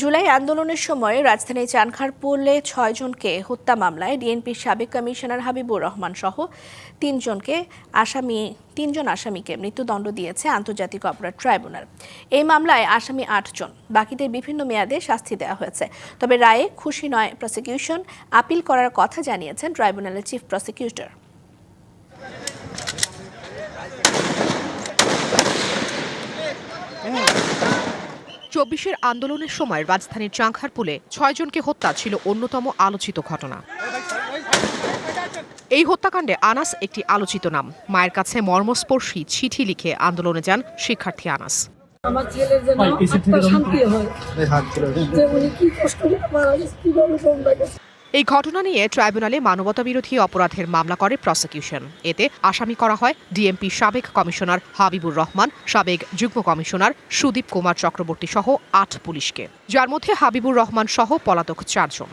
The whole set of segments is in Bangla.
জুলাই আন্দোলনের সময় রাজধানীর চানখারপুলে ৬ জনকে হত্যা মামলায় ডিএনপির সাবেক কমিশনার হাবিবুর রহমান সহ তিনজন আসামিকে মৃত্যুদণ্ড দিয়েছে আন্তর্জাতিক অপরাধ ট্রাইব্যুনাল। এই মামলায় আসামি ৮ জন, বাকিদের বিভিন্ন মেয়াদে শাস্তি দেওয়া হয়েছে। তবে রায়ে খুশি নয় প্রসিকিউশন, আপিল করার কথা জানিয়েছেন ট্রাইব্যুনালের চিফ প্রসিকিউটর। ২৪-এর আন্দোলনের সময় রাজধানীর চানখারপুলে ৬ জনকে হত্যা ছিল অন্যতম আলোচিত ঘটনা। এই হত্যাকাণ্ডে আনাস একটি আলোচিত নাম। মায়ের কাছে মর্মস্পর্শী চিঠি লিখে আন্দোলনে যান শিক্ষার্থী আনাস। আমার ছেলের যেন আত্মার শান্তি হয়, যে উনি কি কষ্ট করে মারা গেছে, কিভাবে তোমরা গেছে। এই ঘটনা নিয়ে ট্রাইব্যুনালে মানবতাবিরোধী অপরাধের মামলা করে প্রসিকিউশন। এতে আসামি করা হয় ডিএমপি সাবেক কমিশনার হাবিবুর রহমান, সাবেক যুগ্ম কমিশনার সুদীপ কুমার চক্রবর্তী সহ ৮ পুলিশকে, যার মধ্যে হাবিবুর রহমান সহ পলাতক ৪ জন।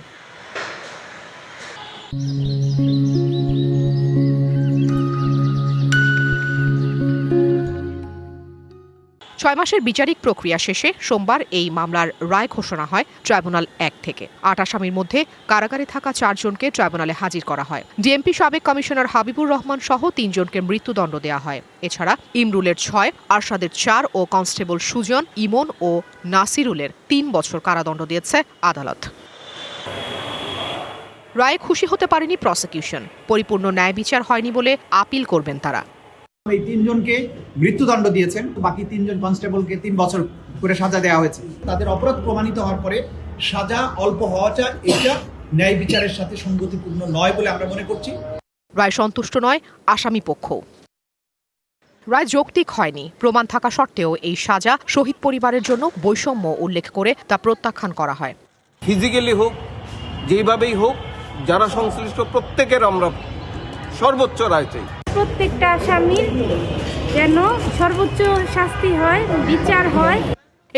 ছয় মাসের বিচারিক প্রক্রিয়া শেষে সোমবার এই মামলার রায় ঘোষণা হয় ট্রাইব্যুনাল ১ থেকে। ৮ আসামির মধ্যে কারাগারে থাকা ৪ জনকে ট্রাইব্যুনালে হাজির করা হয়। ডিএমপি সাবেক কমিশনার হাবিবুর রহমান সহ ৩ জনকে মৃত্যুদণ্ড দেওয়া হয়। এছাড়া ইমরুলের ৬, আরশাদের ৪ ও কনস্টেবল সুজন, ইমন ও নাসিরুলের ৩ বছর কারাদণ্ড দিয়েছে আদালত। রায়ে খুশি হতে পারেনি প্রসিকিউশন। পরিপূর্ণ ন্যায় বিচার হয়নি বলে আপিল করবেন তারা। এই ৩ জনকে মৃত্যুদণ্ড দিয়েছেন, বাকি ৩ জন কনস্টেবলকে 3 বছর করে সাজা দেওয়া হয়েছে। তাদের অপরাধ প্রমাণিত হওয়ার পরে সাজা অল্প হওয়াটা এটা ন্যায় বিচারের সাথে সঙ্গতিপূর্ণ নয় বলে আমরা মনে করছি। রায় সন্তুষ্ট নয় আসামি পক্ষ। রায় যৌক্তিক হয়নি। প্রমাণ থাকা সত্ত্বেও এই সাজা শহীদ পরিবারের জন্য বৈষম্য উল্লেখ করে তা প্রত্যাখ্যান করা হয়। ফিজিক্যালি হোক, যেভাবেই হোক, যারা সংশ্লিষ্ট প্রত্যেকের আমরা সর্বোচ্চ রায় চাই। প্রত্যেকটা আসামির যেন সর্বোচ্চ শাস্তি হয়, বিচার হয়।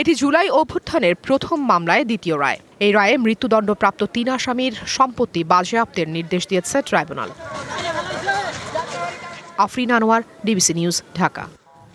এটি জুলাই অভ্যুত্থানের প্রথম মামলায় দ্বিতীয় রায়। এই রায়ে মৃত্যুদণ্ডপ্রাপ্ত ৩ আসামির সম্পত্তি বাজেয়াপ্তের নির্দেশ দিয়েছে tribunal. Afrin Anwar, DBC news, Dhaka.